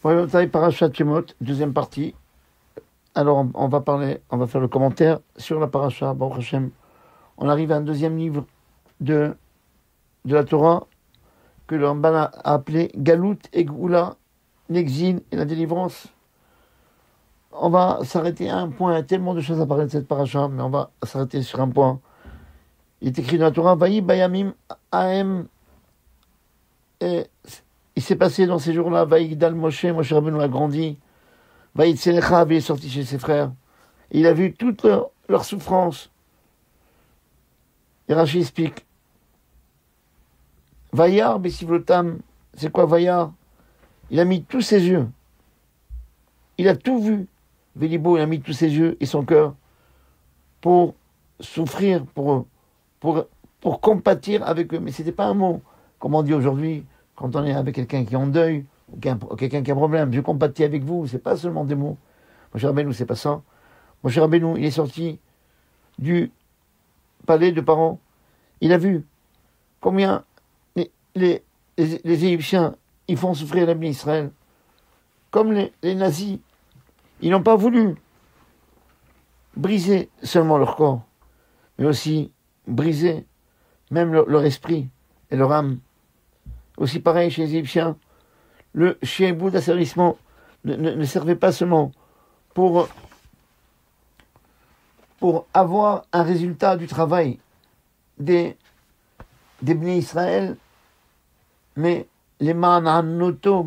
Voyons Parashat Shemot, deuxième partie. Alors, on va faire le commentaire sur la Parasha, Baruch Hashem. On arrive à un deuxième livre de la Torah que le Ramban a appelé Galout et Goula, l'exil et la délivrance. On va s'arrêter à un point. Il y a tellement de choses à parler de cette Parasha, mais on va s'arrêter sur un point. Il est écrit dans la Torah, Vaï Bayamim Ahem. Et il s'est passé dans ces jours-là, Vaï Gdal Moshe Rabbeinu a grandi. Vaïd Sélechav, il est sorti chez ses frères. Et il a vu toute leur souffrance. Et Rashi explique. Vaïar Bessivlotam, c'est quoi Vaïar? Il a mis tous ses yeux. Il a tout vu. Vélibo, il a mis tous ses yeux et son cœur pour souffrir pour eux, pour compatir avec eux. Mais ce n'était pas un mot, comme on dit aujourd'hui, quand on est avec quelqu'un qui est en deuil, ou quelqu'un qui a un problème. Je compatis avec vous, c'est pas seulement des mots. Moshe Rabbeinu, c'est pas ça. Moshe Rabbeinu, il est sorti du palais de parents. Il a vu combien les Égyptiens, ils font souffrir l'ami Israël. Comme les nazis, ils n'ont pas voulu briser seulement leur corps, mais aussi briser même leur esprit et leur âme. Aussi pareil chez les Égyptiens, le shi'boud d'asservissement ne servait pas seulement pour avoir un résultat du travail des Bnei Israël, mais les ma'anoto,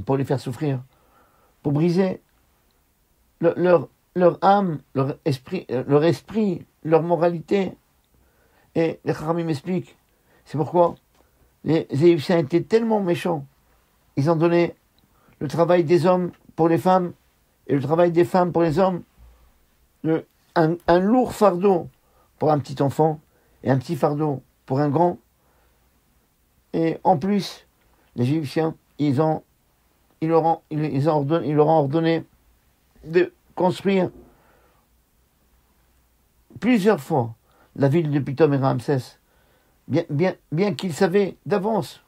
pour les faire souffrir, pour briser leur âme, leur esprit, leur moralité. Et les Chachamim m'expliquent, c'est pourquoi les Égyptiens étaient tellement méchants. Ils ont donné le travail des hommes pour les femmes et le travail des femmes pour les hommes. Un lourd fardeau pour un petit enfant et un petit fardeau pour un grand. Et en plus, les Égyptiens, ils leur ont ordonné de construire plusieurs fois la ville de Pithom et Ramsès, bien qu'ils savaient d'avance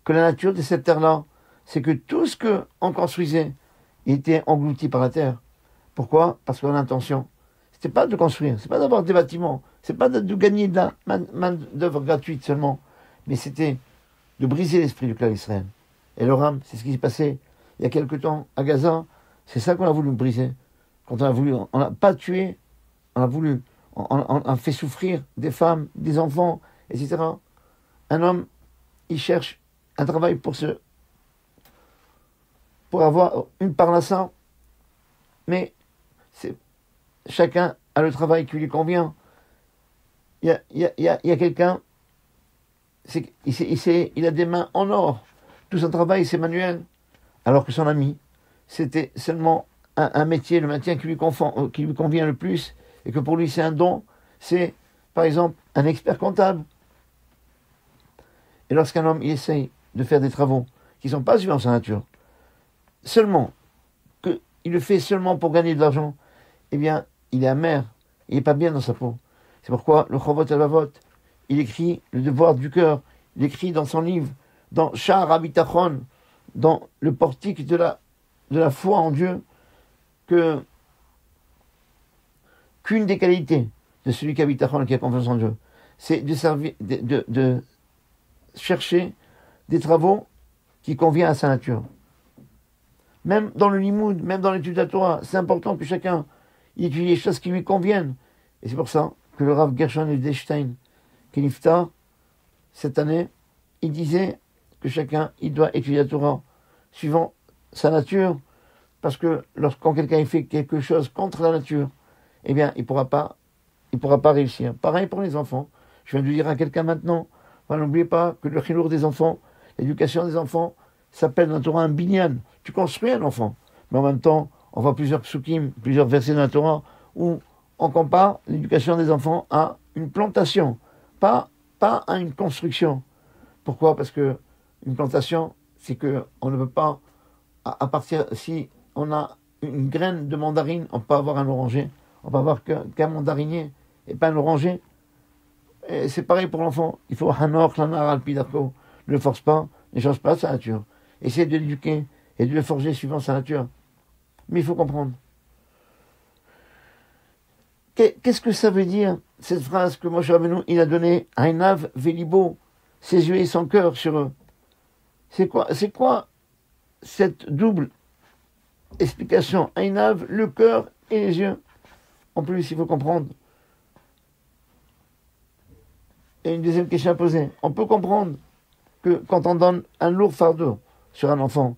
que la nature de cette terre-là, c'est que tout ce qu'on construisait était englouti par la terre. Pourquoi? Parce que l'intention, c'était pas de construire, c'est pas d'avoir des bâtiments, c'est pas de gagner de la main d'œuvre gratuite seulement, mais c'était de briser l'esprit du clan d'Israël. Et le Ram, c'est ce qui s'est passé il y a quelque temps à Gaza, c'est ça qu'on a voulu briser. Quand on n'a pas tué, on a fait souffrir des femmes, des enfants, etc. Un homme, il cherche un travail pour avoir une parnassa, mais chacun a le travail qui lui convient. Il y a quelqu'un, il a des mains en or, tout son travail c'est manuel, alors que son ami, c'était seulement un métier, le maintien qui lui convient le plus, et que pour lui c'est un don, c'est par exemple un expert comptable. Et lorsqu'un homme il essaye de faire des travaux qui ne sont pas suivants sa nature, seulement qu'il le fait seulement pour gagner de l'argent, eh bien il est amer, il n'est pas bien dans sa peau. C'est pourquoi le Chovot Alavot, il écrit le devoir du cœur, il écrit dans son livre, dans Sha'ar HaBitachon, dans le portique de la foi en Dieu, qu'une des qualités de celui qui a Bitachon, qui a confiance en Dieu, c'est de chercher des travaux qui conviennent à sa nature. Même dans le limoud, même dans l'étude de la Torah, c'est important que chacun étudie les choses qui lui conviennent. Et c'est pour ça que le Rav Gershon Edelstein, qui est niftar, cette année, il disait que chacun, il doit étudier la Torah suivant sa nature, parce que quand quelqu'un fait quelque chose contre la nature, eh bien, il pourra pas réussir. Pareil pour les enfants. Je viens de dire à quelqu'un maintenant, n'oubliez pas que le chilour des enfants, l'éducation des enfants, s'appelle dans la Torah un binyan. Tu construis un enfant. Mais en même temps, on voit plusieurs psukim, plusieurs versets dans la Torah, où on compare l'éducation des enfants à une plantation, pas à une construction. Pourquoi? Parce que une plantation, c'est que on ne peut pas, à partir, si on a une graine de mandarine, on peut avoir un oranger, on peut avoir qu'un mandarinier et pas un oranger. Et c'est pareil pour l'enfant. Il faut hanor, lanar, alpidarko. Ne le force pas, ne change pas sa nature. Essaie de l'éduquer, et de le forger suivant sa nature. Mais il faut comprendre. Qu'est-ce que ça veut dire, cette phrase que Moshe Rabbeinu, il a donnée, Ainav Velibo, ses yeux et son cœur sur eux? C'est quoi cette double explication? Ainav, le cœur et les yeux. En plus, il faut comprendre. Et une deuxième question à poser. On peut comprendre que quand on donne un lourd fardeau sur un enfant,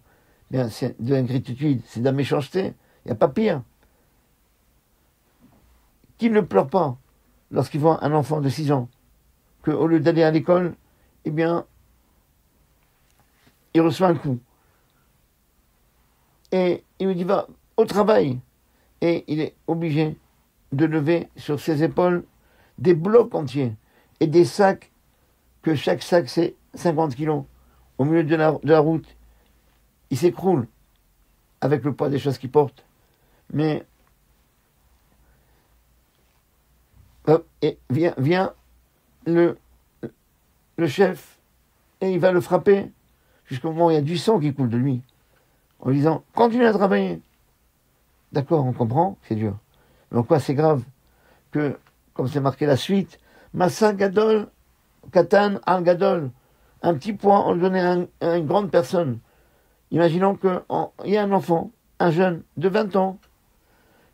bien, c'est de l'ingratitude, c'est de la méchanceté. Il n'y a pas pire. Qui ne pleure pas lorsqu'il voit un enfant de 6 ans, qu'au lieu d'aller à l'école, eh bien, il reçoit un coup. Et il me dit, va au travail. Et il est obligé de lever sur ses épaules des blocs entiers et des sacs, que chaque sac c'est 50 kilos. Au milieu de la route, il s'écroule avec le poids des choses qu'il porte. Mais et vient le chef et il va le frapper jusqu'au moment où il y a du sang qui coule de lui, en lui disant « Continue à travailler ». D'accord, on comprend, c'est dur. Mais en quoi c'est grave que, comme c'est marqué la suite, « Massa Gadol, Katan Al Gadol », un petit point, on le donnait à une grande personne. Imaginons qu'il y a un enfant, un jeune de 20 ans,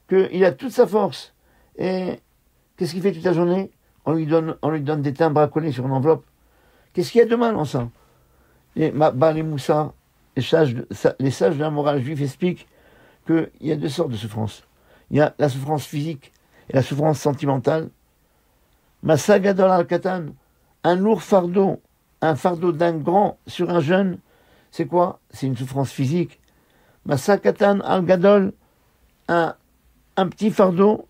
qu'il a toute sa force. Et qu'est-ce qu'il fait toute la journée? On lui donne des timbres à coller sur une enveloppe. Qu'est-ce qu'il y a de mal en ça? Et les Moussa, les sages de la morale juive expliquent qu'il y a 2 sortes de souffrances. Il y a la souffrance physique et la souffrance sentimentale. Massa Gadol al Katan, un lourd fardeau, un fardeau d'un grand sur un jeune, c'est quoi? C'est une souffrance physique. Massa Katan al Gadol, un petit fardeau,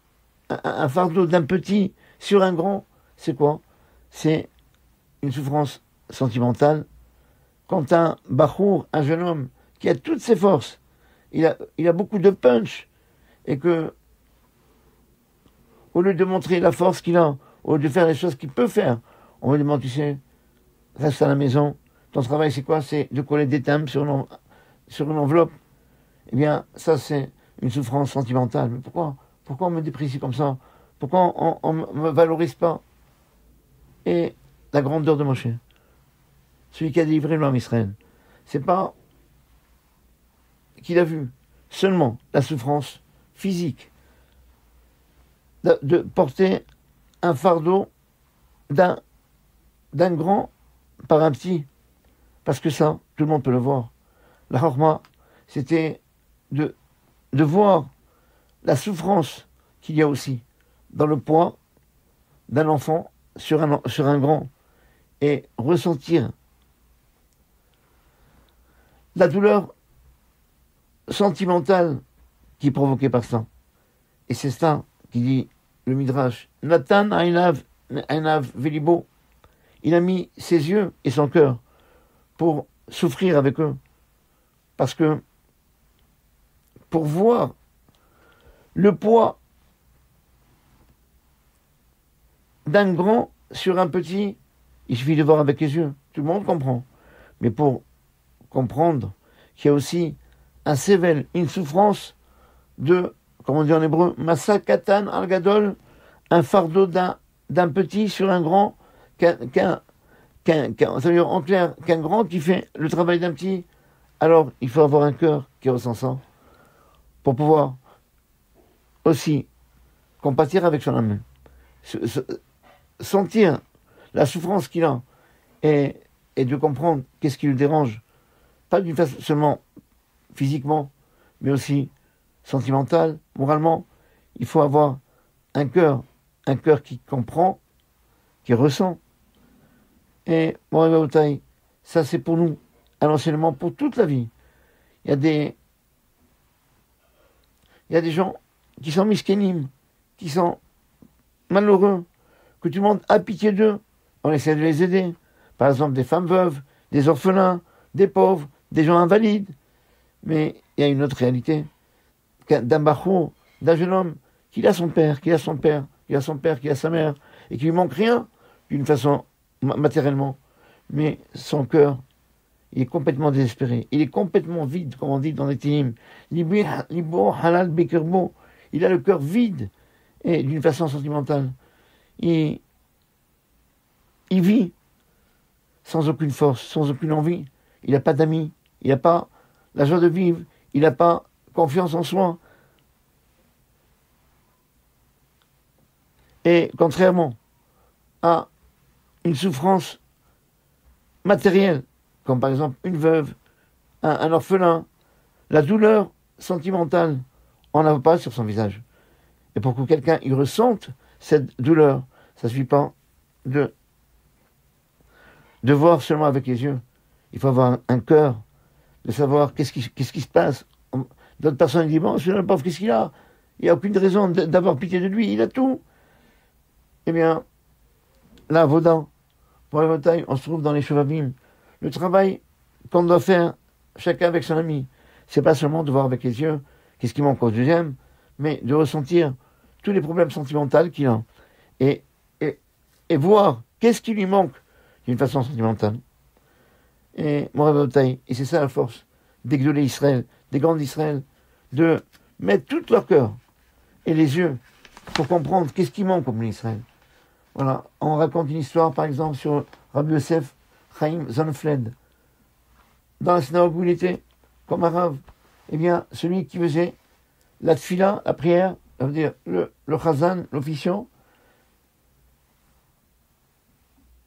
un fardeau d'un petit sur un grand, c'est quoi? C'est une souffrance sentimentale. Quand un bachour, un jeune homme, qui a toutes ses forces, il a beaucoup de punch, et que, au lieu de montrer la force qu'il a, au lieu de faire les choses qu'il peut faire, on lui demande, tu sais, reste à la maison, ton travail c'est quoi? C'est de coller des timbres sur une enveloppe. Eh bien, ça c'est une souffrance sentimentale. Mais pourquoi on me déprécie comme ça? Pourquoi on ne me valorise pas? Et la grandeur de Moshe, celui qui a délivré l'homme Israël, c'est pas qu'il a vu seulement la souffrance physique de porter un fardeau d'un grand par un petit, parce que ça, tout le monde peut le voir. La Chorma, c'était de voir la souffrance qu'il y a aussi dans le poids d'un enfant sur un grand, et ressentir la douleur sentimentale qui est provoquée par ça. Et c'est ça qui dit le Midrash. Nathan Ainav Velibo, il a mis ses yeux et son cœur pour souffrir avec eux. Parce que pour voir le poids d'un grand sur un petit, il suffit de voir avec les yeux. Tout le monde comprend. Mais pour comprendre qu'il y a aussi un sével, une souffrance de, comme on dit en hébreu, Massa Katan Al Gadol, un fardeau d'un petit sur un grand, ça veut dire en clair, qu'un grand qui fait le travail d'un petit. Alors, il faut avoir un cœur qui ressent ça pour pouvoir aussi compatir avec son âme, sentir la souffrance qu'il a et de comprendre qu'est-ce qui le dérange, pas d'une façon seulement physiquement, mais aussi sentimental, moralement. Il faut avoir un cœur qui comprend, qui ressent. Et bon, ça c'est pour nous un enseignement pour toute la vie. Il y a des gens qui sont miskénim, qui sont malheureux, que tout le monde a pitié d'eux. On essaie de les aider. Par exemple, des femmes veuves, des orphelins, des pauvres, des gens invalides. Mais il y a une autre réalité. D'un bachour, d'un jeune homme, qui a son père, qui a son père, qui a son père, qui a sa mère, et qui lui manque rien, d'une façon matériellement. Mais son cœur, il est complètement désespéré. Il est complètement vide, comme on dit dans les Télim. Libo halal bekerbo. Il a le cœur vide et d'une façon sentimentale. Il vit sans aucune force, sans aucune envie. Il n'a pas d'amis. Il n'a pas la joie de vivre. Il n'a pas confiance en soi. Et contrairement à une souffrance matérielle, comme par exemple une veuve, un orphelin, la douleur sentimentale, on n'a pas sur son visage. Et pour que quelqu'un y ressente cette douleur, ça ne suffit pas de voir seulement avec les yeux. Il faut avoir un cœur, de savoir qu'est-ce qui se passe. D'autres personnes disent, bon, celui-là, le pauvre, qu'est-ce qu'il a? Il n'y a aucune raison d'avoir pitié de lui, il a tout. Eh bien, là, Vaudan, pour la bataille, on se trouve dans les Shuvavim. Le travail qu'on doit faire, chacun avec son ami, c'est pas seulement de voir avec les yeux qu'est-ce qui manque au deuxième, mais de ressentir tous les problèmes sentimentaux qu'il a. Et voir qu'est-ce qui lui manque d'une façon sentimentale. Et mon bataille, et c'est ça la force des Gdolé Israël, des grands d'Israël, de mettre tout leur cœur et les yeux pour comprendre qu'est-ce qui manque au peuple d'Israël. Voilà, on raconte une histoire, par exemple, sur Rabbi Yosef Chaim Zonfled. Dans la synagogue où il était, comme arabe, eh bien, celui qui faisait la tfila, la prière, ça veut dire le chazan, l'officiant,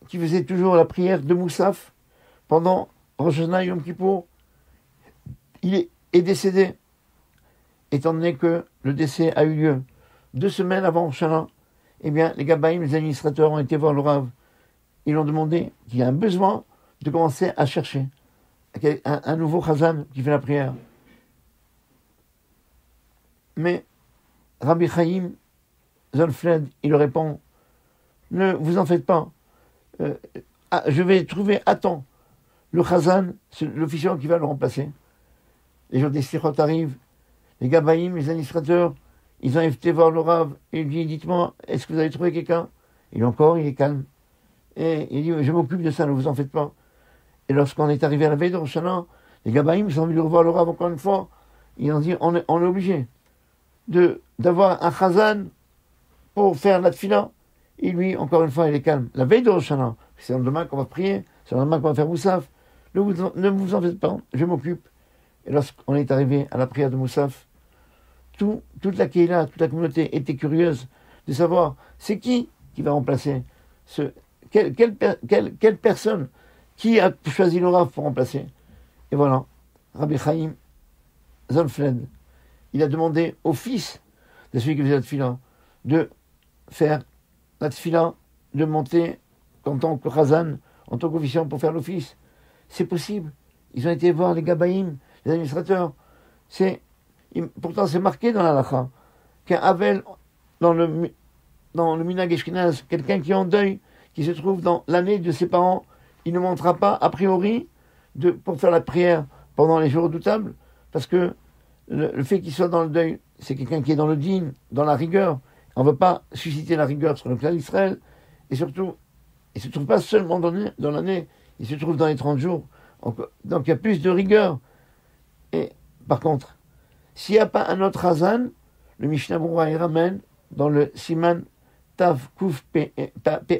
qui faisait toujours la prière de Moussaf pendant Rosh Hashanah Yom Kippour, il est décédé, étant donné que le décès a eu lieu 2 semaines avant Rosh Hashanah. Eh bien, les Gabbaïm, les administrateurs, ont été voir le Rav. Ils ont demandé qu'il y a un besoin de commencer à chercher un nouveau Chazan qui fait la prière. Mais Rabbi Chaim Zonfled, il leur répond, ne vous en faites pas. Je vais trouver à temps le Chazan, c'est l'officiant qui va le remplacer. Les jours des Sichot arrivent, les Gabbaïm, les administrateurs, ils ont été voir le Rav et il dit, dites-moi, est-ce que vous avez trouvé quelqu'un? Il est calme. Et il dit, je m'occupe de ça, ne vous en faites pas. Et lorsqu'on est arrivé à la veille de Rosh Hashanah, les Gabbaïm, ils ont envie de revoir le Rav encore une fois. Ils ont dit, on est obligé d'avoir un Chazan pour faire la tfila. Et lui, encore une fois, il est calme. La veille de Rosh Hashanah, c'est le lendemain qu'on va prier, c'est le lendemain qu'on va faire Moussaf. Ne vous en faites pas, je m'occupe. Et lorsqu'on est arrivé à la prière de Moussaf, toute la Kéila, toute la communauté était curieuse de savoir c'est qui va remplacer quelle personne qui a choisi le Rav pour remplacer. Et voilà, Rabbi Chaim Zonfled, il a demandé au fils de celui qui faisait la tfila de faire la tfila, de monter en tant que Chazan, en tant qu'officiant pour faire l'office. C'est possible. Ils ont été voir les Gabbaïm, les administrateurs. Pourtant, c'est marqué dans la halakha qu'un Havel, dans le Minhag Ashkenaz, quelqu'un qui est en deuil, qui se trouve dans l'année de ses parents, il ne montera pas, a priori, pour faire la prière pendant les jours redoutables, parce que le fait qu'il soit dans le deuil, c'est quelqu'un qui est dans le din, dans la rigueur. On ne veut pas susciter la rigueur sur le clan d'Israël, et surtout, il ne se trouve pas seulement dans l'année, il se trouve dans les 30 jours. Donc il y a plus de rigueur. Et par contre, s'il n'y a pas un autre Hazan, le Mishnah Berurah il ramène dans le Siman Tav Kuf P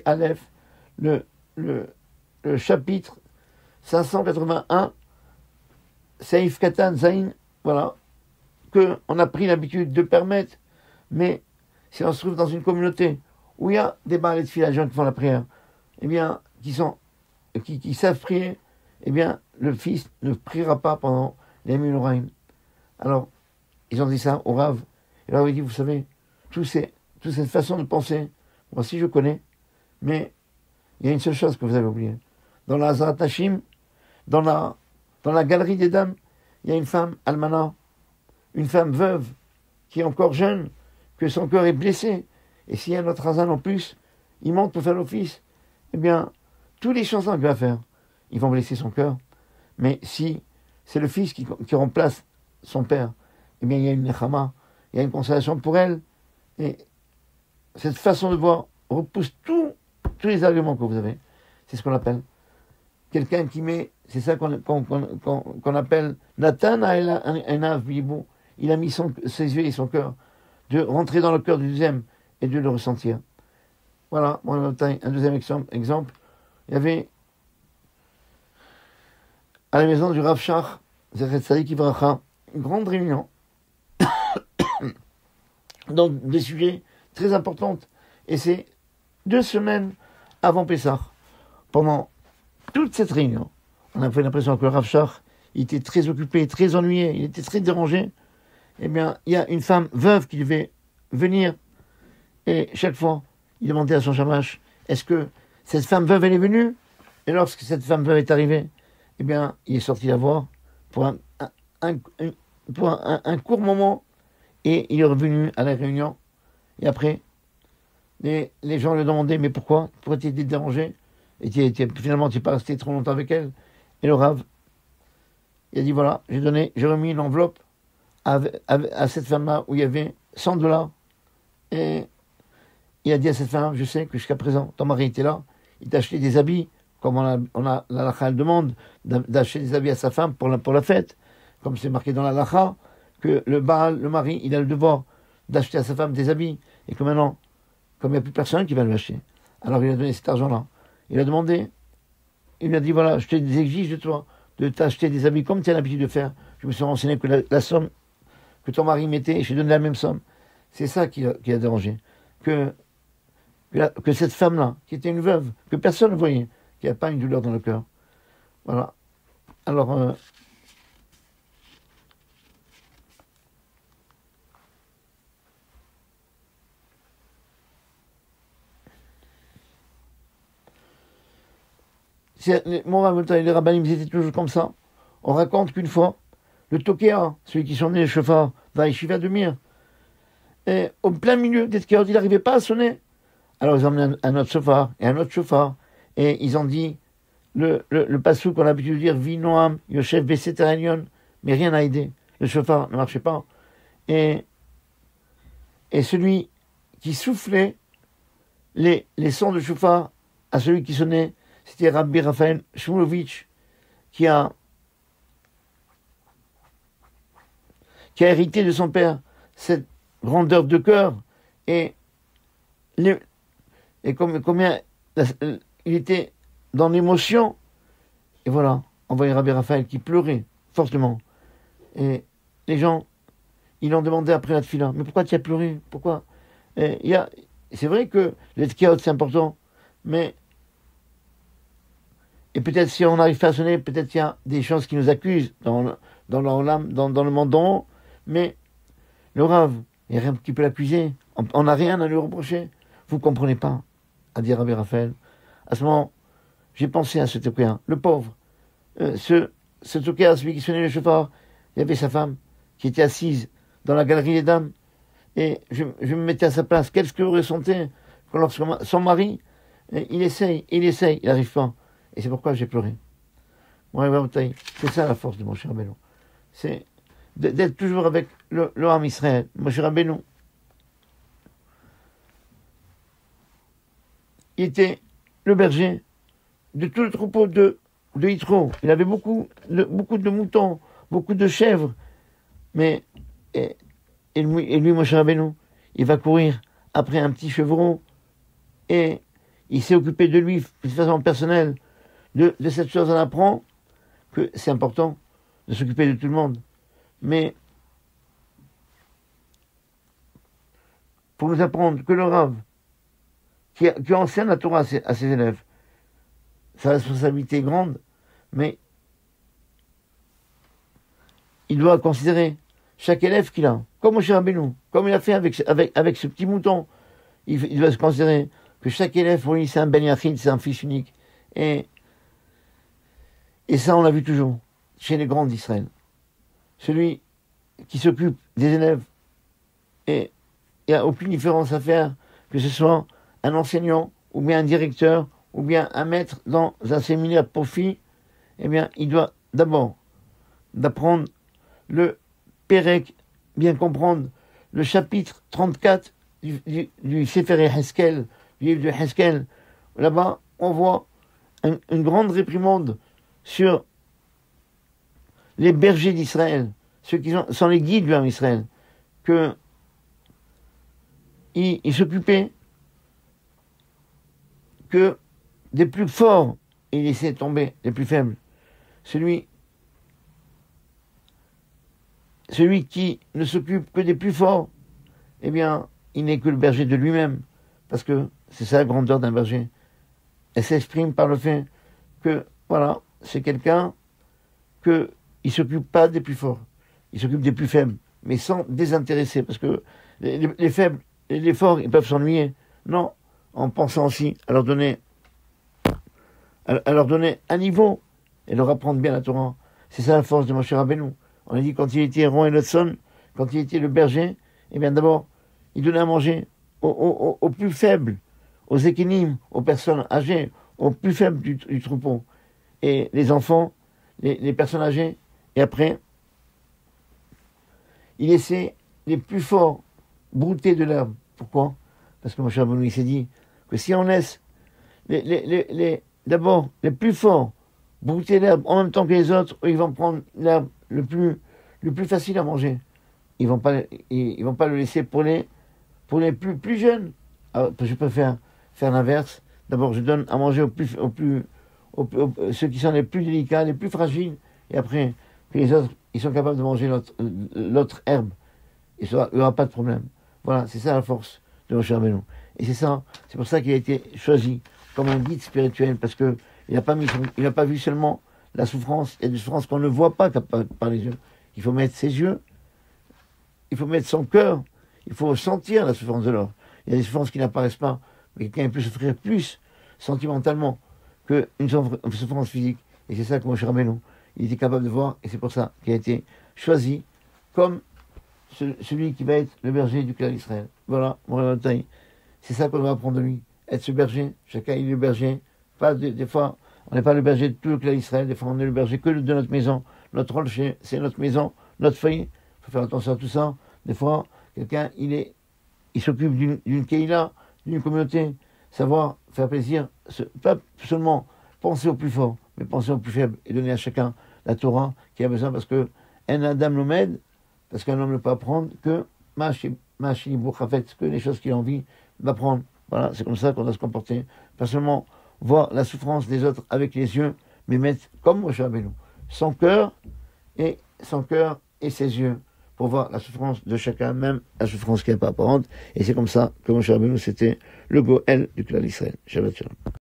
Aleph, le chapitre 581, Seif Katan Zain, voilà, qu'on a pris l'habitude de permettre, mais si on se trouve dans une communauté où il y a des baalei tefila, des gens qui font la prière, eh bien, qui savent prier, eh bien, le fils ne priera pas pendant les Miloraim. Alors, ils ont dit ça au Rav. Et le Rav a dit, vous savez, toute cette façon de penser, moi aussi je connais, mais il y a une seule chose que vous avez oubliée. Dans la Hazarat Nashim, dans la galerie des dames, il y a une femme almana, une femme veuve, qui est encore jeune, que son cœur est blessé. Et s'il y a un autre Hazan en plus, il monte pour faire l'office, eh bien, tous les chansons qu'il va faire, ils vont blesser son cœur. Mais si c'est le fils qui remplace son père, eh bien, il y a une nechama, il y a une consolation pour elle. Et cette façon de voir repousse tous les arguments que vous avez. C'est ce qu'on appelle quelqu'un qui met, c'est ça qu'on appelle Nathan Enav Bilibou. Il a mis ses yeux et son cœur, de rentrer dans le cœur du deuxième et de le ressentir. Voilà, un deuxième exemple. Il y avait à la maison du Rav Shach, Zechet Tzadik Ivracha, une grande réunion dans des sujets très importants. Et c'est 2 semaines avant Pessah. Pendant toute cette réunion, on a fait l'impression que le Rav Shach, il était très occupé, très ennuyé, il était très dérangé. Eh bien, il y a une femme veuve qui devait venir. Et chaque fois, il demandait à son shamash, est-ce que cette femme veuve, elle est venue? Et lorsque cette femme veuve est arrivée, eh bien, il est sorti la voir pour un court moment, et il est revenu à la réunion. Et après, les gens lui demandaient, mais pourquoi tu étais dérangé? Et finalement, tu n'es pas resté trop longtemps avec elle. Et le Rav, il a dit, voilà, j'ai remis une enveloppe à cette femme-là où il y avait $100. Et il a dit à cette femme, je sais que jusqu'à présent, ton mari était là, il t'a acheté des habits, comme la lacha demande d'acheter des habits à sa femme pour la fête, comme c'est marqué dans la lacha, que le mari, il a le devoir d'acheter à sa femme des habits, et que maintenant, comme il n'y a plus personne qui va lui acheter, alors il a donné cet argent-là. Il a demandé, il lui a dit, voilà, je t'exige de toi de t'acheter des habits comme tu as l'habitude de faire. Je me suis renseigné que la somme que ton mari mettait, et je t'ai donné la même somme. C'est ça qui a dérangé. Que cette femme-là, qui était une veuve, que personne ne voyait, qui n'a pas une douleur dans le cœur. Voilà. Alors, mon Rav et les rabbinim, ils étaient toujours comme ça. On raconte qu'une fois, le Tokea, celui qui sonnait le chauffard, va à Yeshiva de Mir, et au plein milieu des Tkeot, il n'arrivait pas à sonner. Alors ils ont emmené un autre chauffard et un autre chauffard, et ils ont dit le passou qu'on a l'habitude de dire Vinoam, Yoshev Beseteranion, mais rien n'a aidé. Le chauffard ne marchait pas. Et celui qui soufflait les sons de chauffard à celui qui sonnait, c'était Rabbi Raphaël Shmulovitch, qui a hérité de son père cette grandeur de cœur, et combien il était dans l'émotion. Et voilà, on voyait Rabbi Raphaël qui pleurait fortement. Et les gens, ils l'ont demandé après la tefila, mais pourquoi tu as pleuré? Pourquoi? C'est vrai que le tkiot c'est important, mais et peut-être si on n'arrive pas à sonner, peut-être qu'il y a des choses qui nous accusent dans le monde d'en haut, mais le Rav, il n'y a rien qui peut l'accuser. On n'a rien à lui reprocher. Vous ne comprenez pas, a dit Rabbi Raphaël. À ce moment, j'ai pensé à ce Tokea, le pauvre. Ce Tokea, celui qui sonnait le chauffard, il y avait sa femme qui était assise dans la galerie des dames. Et je me mettais à sa place. Qu'est-ce que ressentait lorsque son mari, il essaye, il n'arrive pas. Et c'est pourquoi j'ai pleuré. C'est ça la force de Moshe Rabbeinu. C'est d'être toujours avec le Ham Israël. Moshe Rabbeinu, il était le berger de tout le troupeau de Yitro. Il avait beaucoup de moutons, beaucoup de chèvres. Mais, et lui, Moshe Rabbeinu, il va courir après un petit chevreau, et il s'est occupé de lui de façon personnelle. De cette chose, on apprend que c'est important de s'occuper de tout le monde. Mais pour nous apprendre que le Rav, qui enseigne la Torah à ses élèves, sa responsabilité est grande, mais il doit considérer chaque élève qu'il a, comme Moshe Rabbeinu, comme il a fait avec ce petit mouton. Il doit se considérer que chaque élève, pour lui, c'est un ben yachid, c'est un fils unique. Et ça, on l'a vu toujours chez les grands d'Israël. Celui qui s'occupe des élèves, et il n'y a aucune différence à faire, que ce soit un enseignant, ou bien un directeur, ou bien un maître dans un séminaire pour filles, eh bien, il doit d'abord d'apprendre le Pérec, bien comprendre le chapitre 34 du Sefer Heskel, du livre de Heskel. Là-bas, on voit une grande réprimande sur les bergers d'Israël, ceux qui sont les guides du Israël, que il s'occupait que des plus forts, il laissait tomber les plus faibles. Celui qui ne s'occupe que des plus forts, eh bien, il n'est que le berger de lui-même, parce que c'est ça la grandeur d'un berger. Elle s'exprime par le fait que, voilà, c'est quelqu'un que il s'occupe pas des plus forts, il s'occupe des plus faibles, mais sans désintéresser, parce que les faibles et les forts, ils peuvent s'ennuyer. Non, en pensant aussi à leur donner un niveau et leur apprendre bien la Torah. C'est ça la force de Moshe Rabbeinu. On a dit quand il était roi et Lotson, quand il était le berger, eh bien d'abord, il donnait à manger aux plus faibles, aux équinim, aux personnes âgées, aux plus faibles du troupeau. Et les enfants, les personnes âgées, et après, il laissait les plus forts brouter de l'herbe. Pourquoi? Parce que Moshe Rabbeinu, il s'est dit que si on laisse d'abord les plus forts brouter l'herbe en même temps que les autres, ils vont prendre l'herbe le plus facile à manger. Ils vont pas le laisser pour les plus jeunes. Alors, je préfère faire l'inverse. D'abord, je donne à manger ceux qui sont les plus délicats, les plus fragiles, et après, que les autres, ils sont capables de manger l'autre herbe. Il n'y aura pas de problème. Voilà, c'est ça la force de Moshe Rabbeinu. Et c'est pour ça qu'il a été choisi comme un guide spirituel, parce que il n'a pas vu seulement la souffrance. Il y a des souffrances qu'on ne voit pas par les yeux. Il faut mettre ses yeux, il faut mettre son cœur, il faut sentir la souffrance de l'autre. Il y a des souffrances qui n'apparaissent pas, mais quelqu'un peut souffrir plus sentimentalement qu'une souffrance physique. Et c'est ça que Moshe Rabbeinu, il était capable de voir, et c'est pour ça qu'il a été choisi comme celui qui va être le berger du clan d'Israël. Voilà, mon réveil. C'est ça qu'on va apprendre de lui. Être ce berger, chacun il est le berger. Pas des fois, on n'est pas le berger de tout le clan d'Israël, des fois on est le berger que de notre maison. Notre rôle, c'est notre maison, notre foyer. Il faut faire attention à tout ça. Des fois, quelqu'un, il s'occupe d'une keïla, d'une communauté. Savoir faire plaisir, pas seulement penser au plus fort, mais penser au plus faible et donner à chacun la Torah qui a besoin, parce que un Adam l'omède, parce qu'un homme ne peut apprendre que que les choses qu'il a envie d'apprendre. Voilà, c'est comme ça qu'on doit se comporter. Pas seulement voir la souffrance des autres avec les yeux, mais mettre comme Moshe Rabbeinu, son cœur et ses yeux, pour voir la souffrance de chacun, même la souffrance qui n'est pas apparente. Et c'est comme ça que Moshe Rabbeinu, c'était le Goël du clan d'Israël. Shabbat shalom.